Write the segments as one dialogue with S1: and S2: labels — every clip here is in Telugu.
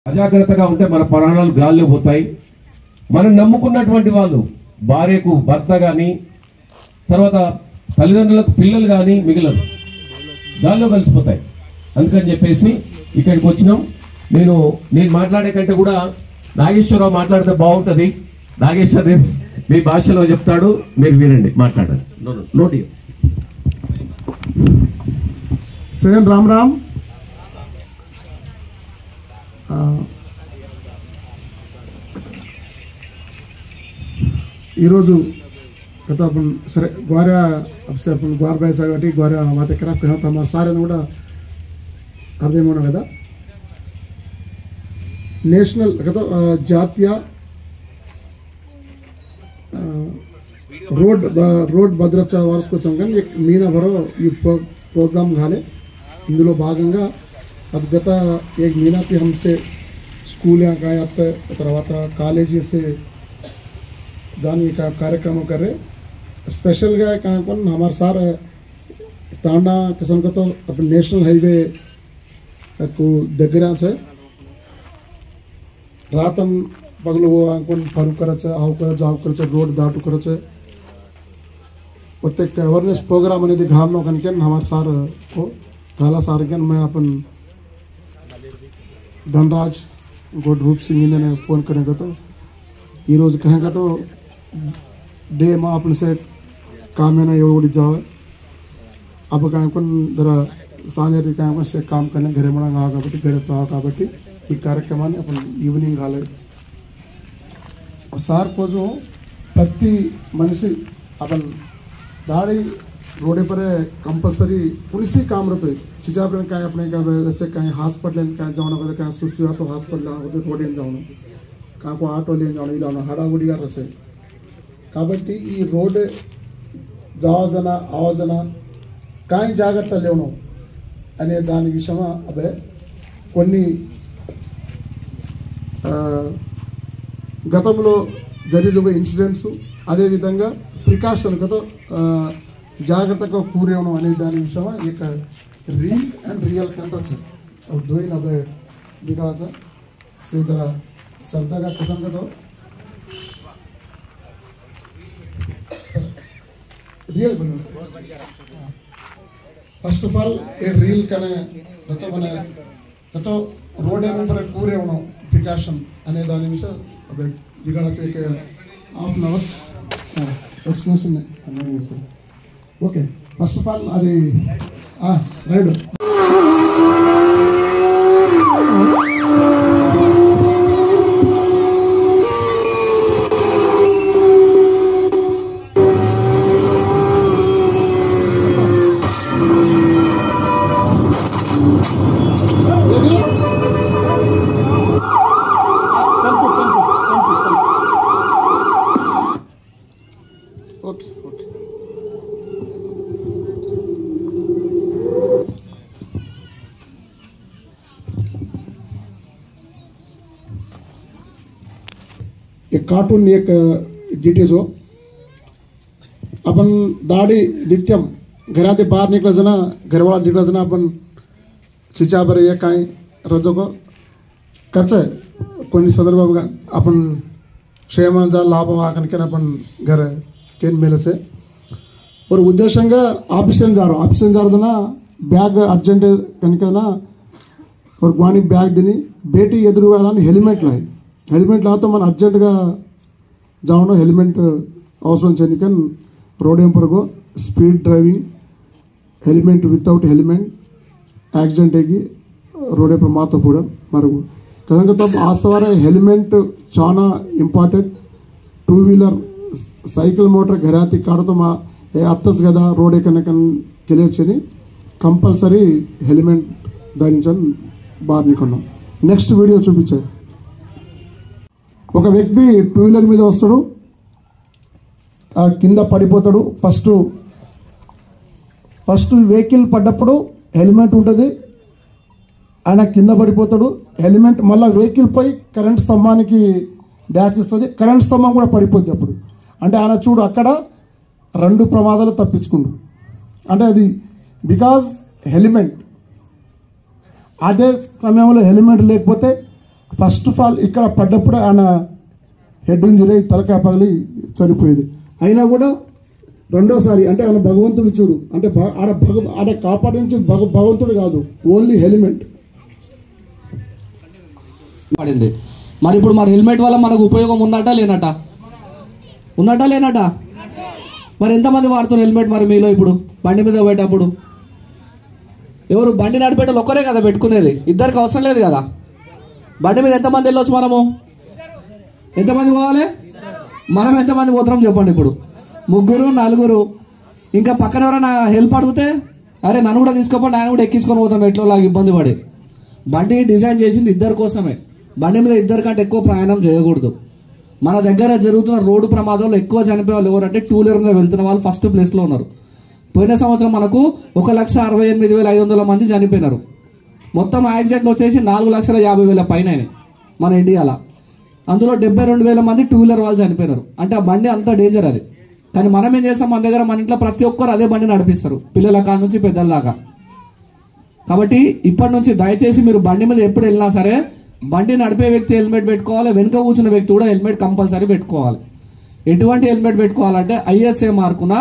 S1: అజాగ్రత్తగా ఉంటే మన ప్రాణాలు గాల్లో పోతాయి. మనం నమ్ముకున్నటువంటి వాళ్ళు భార్యకు భర్త కానీ తర్వాత తల్లిదండ్రులకు పిల్లలు కానీ మిగిలరు, గాల్లో కలిసిపోతాయి. అందుకని చెప్పేసి ఇక్కడికి వచ్చినాం. నేను మాట్లాడే కంటే కూడా నాగేశ్వరరావు మాట్లాడితే బాగుంటుంది. నాగేశ్వరరావు మీ భాషలో చెప్తాడు, మీరు వినండి, మాట్లాడండి. నోటి
S2: सेन राम राम गत अपन सर ग्वारा अब से अपन ग्वार भाई सागटी ग्वारा बात करा पे होता हमारे सारे కూడా అర్థమవును కదా. నేషనల్ గత జాతీయ రోడ్ భద్రతా వార్షికోత్సవం కానీ మీనా భరో ఈ प्रोग्राम घाले इंदुलो भागंगा आज गत एक महीना की हमसे स्कूल तरह कॉलेज से जाने का कार्यक्रम कर रहे स्पेशल गा हमारे सार तांडा किस्म का तो अपन नेशनल हाईवे को दग्गर से रातन पगल फरू कराचे आव कराचे रोड दाटू कराचे प्रत्येक अवेयरनेस प्रोग्राम అనేది घालनो कनके हमारे सार को थाला सार के मैं अपन धनराज गोड रूप सिंह ने फोन करेगा तो ये रोज कहेगा तो डे में अपन से काम है ना एवढी जावे अब काय पण जरा सांजेरी काय पण से काम करने घरे मणंग आ కాబట్టి घरे प्राव కాబట్టి ఈ కార్యక్రమాన్ని अपन ఈవినింగ్ గాలే సార్ को जो प्रति मनुष्य अपन दाढ़ी रोडे पर कंपलसरी पुलिस काम रहते चिजा कहीं अपने जैसे कहीं हॉस्पिटल कहीं जाना होता कहीं सुस्ती हुआ तो हॉस्पिटल जाना होता रोड जाऊँ कहीं को आटो लेन जाना ఇలా हड़ाहुड़िया रसे काबट्टी ఈ रोड जावजन आवजन कहीं जाग्रत्त लेवनो अने दानि विषय अबे కొన్ని గతంలో జరిగిన ఇన్సిడెంట్స్ అదే విధంగా प्रिकाशन का तो जाग्रता को पूरे अने दानी विषय एक रील एंड रियल कैमरा और दो ही नब्बे दिखा से तरह सरदा का किस्म का तो रियल बनो फर्स्ट ऑफ ऑल ये रील कने बच्चा बने तो रोड पर पूरे प्रिकाशन अने दानी विषय अब दिखा एक half an hour explanation okay first of all अभी राइड एक कार्टून एक डिटेल्स हो अपन दाढ़ी नित्यम घराते बाहर निकल जना घरवाला निकल जना अपन चिचा पर ये कहीं रद्दो को कच्चे कोई संदर्भ अपन क्षेम जा लाभ आकन के अपन घर केन मेले से और उद्देश्य ऑफिस जा रहा ना बैग अर्जेंट कनकना और ग्वानी बैग दिनी बेटी एदुरुगा हेलमेट लाई हेलमेट लातो मन अर्जेंट गा जाओ हेलमेट अवसर चनिकन रोड पर go speed driving helmet without helmet accident आगी रोड पर मातो पूरा मरगु कदंगा तो आसवारे हेलमेट चाना important two wheeler cycle motor घराती काड़तो मा ए अत्तस गदा रोड कनकन क्लियर चनी कंपलसरी हेलमेट ధరించని బార్ నికొన్నాం నెక్స్ట్ వీడియో చూపించే ఒక వ్యక్తి టూ వీలర్ మీద వస్తాడు కింద పడిపోతాడు ఫస్ట్ వెహికల్ పడ్డప్పుడు హెల్మెట్ ఉంటుంది ఆయన కింద పడిపోతాడు హెల్మెట్ మళ్ళీ వెహికల్ పై కరెంట్ స్తంభానికి డాష్ ఇస్తుంది కరెంట్ స్తంభం కూడా పడిపోద్ది అప్పుడు అంటే ఆయన చూడు అక్కడ రెండు ప్రమాదాలు తప్పించుకుండు అంటే అది బికాజ్ హెల్మెట్ అదే సమయంలో హెల్మెట్ లేకపోతే ఫస్ట్ ఆఫ్ ఆల్ ఇక్కడ పడ్డప్పుడు ఆయన హెడ్ ఇంజరీ తలకాయ పగిలి చనిపోయేది. అయినా కూడా రెండోసారి అంటే ఆయన భగవంతుడు చూడు అంటే ఆడ కాపాడించి భగవంతుడు కాదు, ఓన్లీ హెల్మెట్
S3: పడింది. మరి ఇప్పుడు మరి హెల్మెట్ వల్ల మనకు ఉపయోగం ఉన్నట్టా లేనట? ఉన్నట్టా లేనట? మరి ఎంతమంది వాడుతున్నారు హెల్మెట్? మరి మీలో ఇప్పుడు బండి మీద పోయేటప్పుడు ఎవరు బండి నడిపేటోళ్ళు ఒక్కరే కదా పెట్టుకునేది, ఇద్దరికి అవసరం లేదు కదా. బండి మీద ఎంతమంది వెళ్ళొచ్చు మనము? ఎంతమంది పోవాలి? మనం ఎంతమంది పోతున్నాం చెప్పండి. ఇప్పుడు 3 4 ఇంకా పక్కన ఎవరైనా హెల్ప్ అడిగితే అరే నన్ను కూడా తీసుకోపోండి, ఆయన కూడా ఎక్కించుకొని పోతాం ఎట్లోలాగా ఇబ్బంది పడి. బండి డిజైన్ చేసింది ఇద్దరి కోసమే. బండి మీద ఇద్దరికంటే ఎక్కువ ప్రయాణం చేయకూడదు. మన దగ్గర జరుగుతున్న రోడ్డు ప్రమాదాల్లో ఎక్కువ చనిపోయే వాళ్ళు ఎవరంటే 2 వీలర్ మీద వెళ్తున్న వాళ్ళు ఫస్ట్ ప్లేస్లో ఉన్నారు. పోయిన సంవత్సరం మనకు 1,68,500 మంది చనిపోయినారు. మొత్తం యాక్సిడెంట్లు వచ్చేసి 4,50,000 పైన మన ఇండియాలో. అందులో 72,000 మంది 2 వీలర్ వాళ్ళు చనిపోయినారు. అంటే ఆ బండి అంత డేంజర్ అది. కానీ మనం ఏం చేస్తాం, మన దగ్గర మన ఇంట్లో ప్రతి ఒక్కరు అదే బండి నడిపిస్తారు, పిల్లల కాడ నుంచి పెద్దల దాకా. కాబట్టి ఇప్పటి నుంచి దయచేసి మీరు బండి మీద ఎప్పుడు వెళ్ళినా సరే బండి నడిపే వ్యక్తి హెల్మెట్ పెట్టుకోవాలి, వెనుక కూర్చున్న వ్యక్తి కూడా హెల్మెట్ కంపల్సరీ పెట్టుకోవాలి. ఎటువంటి హెల్మెట్ పెట్టుకోవాలంటే ISA మార్కున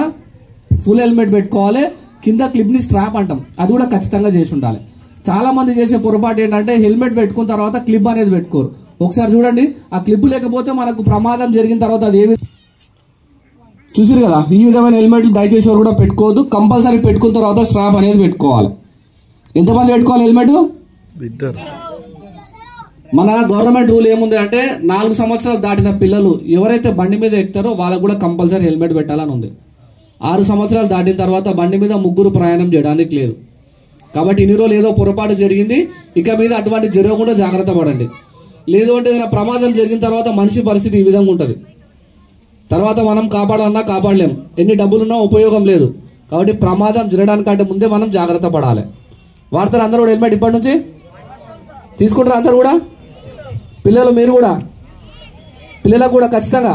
S3: ఫుల్ హెల్మెట్ పెట్టుకోవాలి. కింద క్లిప్ని స్ట్రాప్ అంటాం, అది కూడా ఖచ్చితంగా చేసి ఉండాలి. చాలా మంది చేసే పొరపాటు ఏంటంటే హెల్మెట్ పెట్టుకున్న తర్వాత క్లిప్ అనేది పెట్టుకోరు. ఒకసారి చూడండి, ఆ క్లిప్ లేకపోతే మనకు ప్రమాదం జరిగిన తర్వాత అది ఏమి చూసారు కదా. ఈ విధమైన హెల్మెట్లు దయచేసి ఎవరు కూడా పెట్టుకోవద్దు. కంపల్సరీ పెట్టుకున్న తర్వాత స్ట్రాప్ అనేది పెట్టుకోవాలి. ఎంతమంది పెట్టుకోవాలి హెల్మెట్? మన గవర్నమెంట్ రూల్ ఏముంది అంటే 4 సంవత్సరాలు దాటిన పిల్లలు ఎవరైతే బండి మీద ఎక్కుతారో వాళ్ళకు కూడా కంపల్సరీ హెల్మెట్ పెట్టాలని ఉంది. 6 సంవత్సరాలు దాటిన తర్వాత బండి మీద 3 ప్రయాణం చేయడానికి లేదు. కాబట్టి ఇన్ని రోజులు ఏదో పొరపాటు జరిగింది, ఇక మీద అటువంటి జరగకుండా జాగ్రత్త పడండి. లేదు అంటే ఏదైనా ప్రమాదం జరిగిన తర్వాత మనిషి పరిస్థితి ఈ విధంగా ఉంటుంది. తర్వాత మనం కాపాడాలన్నా కాపాడలేం, ఎన్ని డబ్బులున్నా ఉపయోగం లేదు. కాబట్టి ప్రమాదం జరగడానికంటే ముందే మనం జాగ్రత్త పడాలి. వాడతారు అందరూ కూడా హెల్మెట్? ఇప్పటి నుంచి తీసుకుంటారు అందరు కూడా? పిల్లలు మీరు కూడా, పిల్లలకు కూడా ఖచ్చితంగా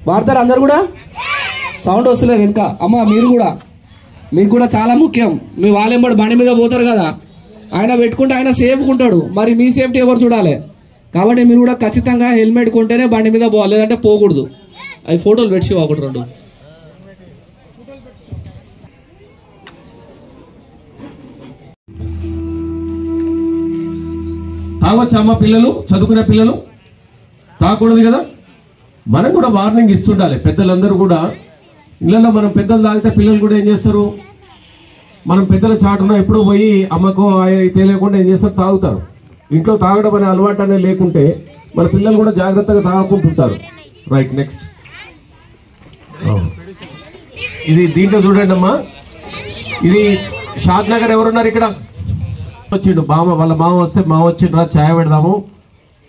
S3: వాడతారు అందరు కూడా? సౌండ్ వస్తలేదు ఇంకా. అమ్మ మీరు కూడా, మీకు కూడా చాలా ముఖ్యం. మీ వాళ్ళెంబడి బండి మీద పోతారు కదా, ఆయన పెట్టుకుంటే ఆయన సేఫ్గా ఉంటాడు. మరి మీ సేఫ్టీ ఎవరు చూడాలి? కాబట్టి మీరు కూడా ఖచ్చితంగా హెల్మెట్ కొంటేనే బండి మీద పోవాలి, లేదంటే పోకూడదు. అవి ఫోటోలు పెట్టి ఒకటి 2
S1: తాగొచ్చా అమ్మ? పిల్లలు, చదువుకునే పిల్లలు తాగకూడదు కదా. మనం కూడా వార్నింగ్ ఇస్తుండాలి. పెద్దలందరూ కూడా ఇళ్ళల్లో మనం పెద్దలు తాగితే పిల్లలు కూడా ఏం చేస్తారు, మనం పెద్దల చాటున ఎప్పుడూ పోయి అమ్మకో తెలియకుండా ఏం చేస్తారు, తాగుతారు. ఇంట్లో తాగడం అనే అలవాటు అనేది లేకుంటే మన పిల్లలు కూడా జాగ్రత్తగా తాగుకుంటుంటారు. Right, next. ఇది దీంట్లో చూడండి అమ్మా, ఇది షాద్ నగర్ ఎవరున్నారు ఇక్కడ? వచ్చిండు మామ, వాళ్ళ మామ వస్తే మామ వచ్చిండ్రా ఛాయ్ పెడదాము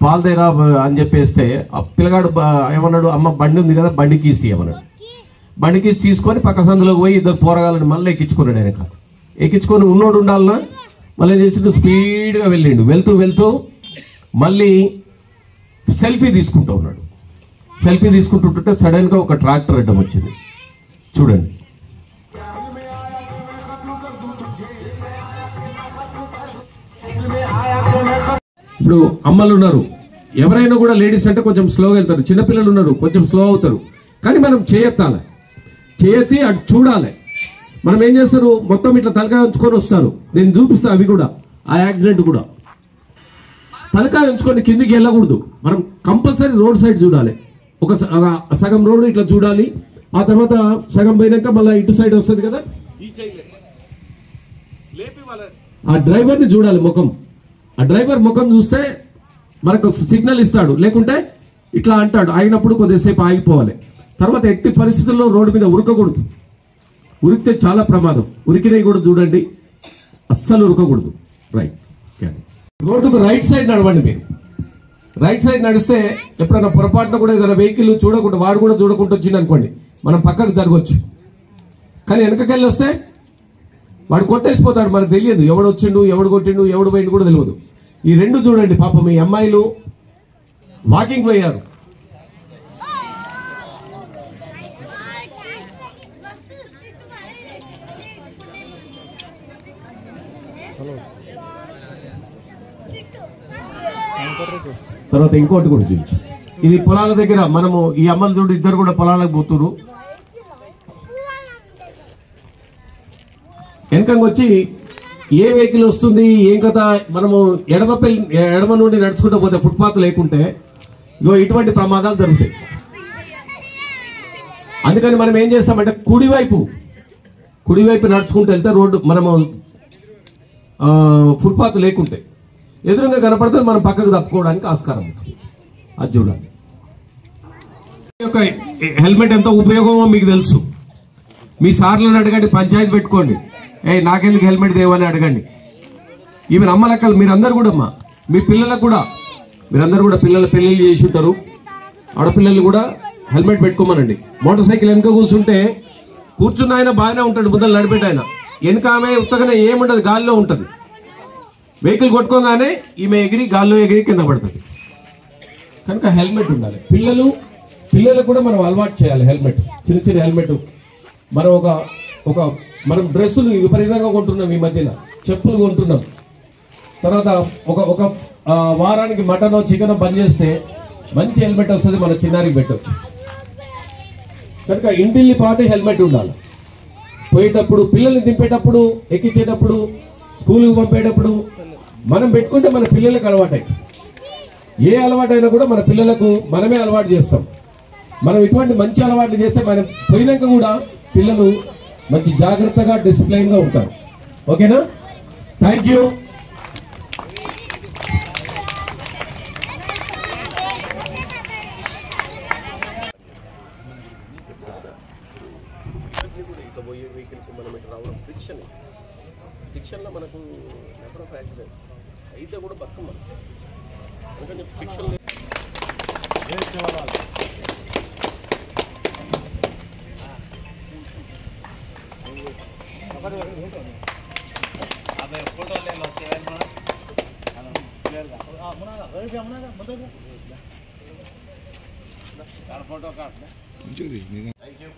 S1: పాలు దేరా అని చెప్పేస్తే ఆ పిల్లగాడు ఏమన్నాడు, అమ్మ బండి ఉంది కదా బండి కీసి ఏమన్నాడు. బండి కీసి తీసుకొని పక్క సందులోకి పోయి 2 పోరగాలని మళ్ళీ ఎక్కించుకున్నాడు. వెనక ఎక్కించుకొని ఉన్నోడు ఉండాలన్నా మళ్ళీ చేసి స్పీడ్గా వెళ్ళిండు. వెళ్తూ మళ్ళీ సెల్ఫీ తీసుకుంటూ ఉన్నాడు. సెల్ఫీ తీసుకుంటుంటే సడన్గా ఒక ట్రాక్టర్ అడ్డం వచ్చింది. చూడండి, ఇప్పుడు అమ్మలు ఉన్నారు, ఎవరైనా కూడా లేడీస్ అంటే కొంచెం స్లోగా వెళ్తారు, చిన్నపిల్లలు ఉన్నారు కొంచెం స్లో అవుతారు. కానీ మనం చేయెత్తాలి, చేయెత్తి అటు చూడాలి. మనం ఏం చేస్తారు, మొత్తం ఇట్లా తలకాయ ఉంచుకొని వస్తారు. నేను చూపిస్తా అవి కూడా, ఆ యాక్సిడెంట్ కూడా తలకాయ ఉంచుకొని కిందికి వెళ్ళకూడదు. మనం కంపల్సరీ రోడ్ సైడ్ చూడాలి. ఒక సగం రోడ్ ఇట్లా చూడాలి, ఆ తర్వాత సగం పోయినాక మళ్ళీ ఇటు సైడ్ వస్తుంది కదా, ఆ డ్రైవర్ని చూడాలి ముఖం. ఆ డ్రైవర్ ముఖం చూస్తే మనకు సిగ్నల్ ఇస్తాడు, లేకుంటే ఇట్లా అంటాడు. ఆగినప్పుడు కొద్దిసేపు ఆగిపోవాలి. తర్వాత ఎట్టి పరిస్థితుల్లో రోడ్డు మీద ఉరకకూడదు. ఉరికితే చాలా ప్రమాదం. ఉరికినవి కూడా చూడండి, అస్సలు ఉరకకూడదు. రైట్, రోడ్డుకు రైట్ సైడ్ నడవండి. మీరు రైట్ సైడ్ నడిస్తే ఎప్పుడైనా పొరపాటున కూడా ఏదైనా వెహికల్ చూడకుండా, వాడు కూడా చూడకుండా వచ్చింది అనుకోండి, మనం పక్కకు జరగవచ్చు. కానీ వెనకకెళ్ళి వస్తే వాడు కొట్టేసిపోతాడు, మనకు తెలియదు ఎవడు వచ్చిండు, ఎవడు కొట్టిండు, ఎవడు పోయిండు కూడా తెలియదు. ఈ 2 చూడండి, పాపం మీ అమ్మాయిలు వాకింగ్ పోయారు. తర్వాత ఇంకోటి కూడా చూపించు. ఇది పొలాల దగ్గర మనము ఈ అమ్మలు చూడు, ఇద్దరు కూడా పొలాలకు పోతున్నారు. వెనకంగా వచ్చి ఏ వెహికల్ వస్తుంది ఏం కథ, మనము ఎడమ నుండి నడుచుకుంటూ పోతే ఫుట్పాత్ లేకుంటే ఇగో ఇటువంటి ప్రమాదాలు జరుగుతాయి. అందుకని మనం ఏం చేస్తామంటే కుడివైపు నడుచుకుంటూ వెళ్తే రోడ్డు మనము ఫుట్పాత్ లేకుంటే ఎదురుగా కనపడితే మనం పక్కకు తప్పుకోవడానికి ఆస్కారం ఉంటుంది. అది చూడాలి. హెల్మెట్ ఎంత ఉపయోగమో మీకు తెలుసు. మీ సార్లను అడగండి, పంచాయతీ పెట్టుకోండి, నాకెందుకు హెల్మెట్ దేవని అడగండి. ఇవి నమ్మలెక్కలు. మీరందరూ కూడా అమ్మా, మీ పిల్లలకు కూడా, మీరందరూ కూడా పెళ్ళిళ్ళు చేసి ఉంటారు, ఆడపిల్లలు కూడా హెల్మెట్ పెట్టుకోమనండి. మోటార్ సైకిల్ వెనుక కూర్చున్న ఆయన బాగానే ఉంటాడు, ముందర నడిపేట ఆయన, వెనుక ఆమె ఉత్తగానే ఏముండదు, గాల్లో ఉంటుంది. వెహికల్ కొట్టుకోగానే ఈమె ఎగిరి గాల్లో ఎగిరి కింద పడుతుంది. కనుక హెల్మెట్ ఉండాలి. పిల్లలకు కూడా మనం అలవాటు చేయాలి హెల్మెట్. చిన్న హెల్మెట్. మనం మనం డ్రెస్సులు విపరీతంగా కొంటున్నాం, ఈ మధ్యన చెప్పులు కొంటున్నాం. తర్వాత ఒక వారానికి మటనో చికెనో బంద్ చేస్తే మంచి హెల్మెట్ వస్తుంది, మన చిన్నారికి పెట్టవచ్చు. కనుక ఇంటిల్లి పాటు హెల్మెట్ ఉండాలి. పోయేటప్పుడు, పిల్లల్ని దింపేటప్పుడు, ఎక్కించేటప్పుడు, స్కూల్కి పంపేటప్పుడు మనం పెట్టుకుంటే మన పిల్లలకు అలవాటు. ఏ అలవాటైనా కూడా మన పిల్లలకు మనమే అలవాటు చేస్తాం. మనం ఇటువంటి మంచి అలవాట్లు చేస్తే మనం పోయినాక కూడా పిల్లలు మంచి జాగ్రత్తగా డిసిప్లైన్గా ఉంటారు. ఓకేనా? Thank you. ఫిక్షన్లో మనకు నెంబర్ ఆఫ్ యాక్సిడెంట్స్ అయితే కూడా బతుకమ్మ అందుకని fiction photo card. Thank you.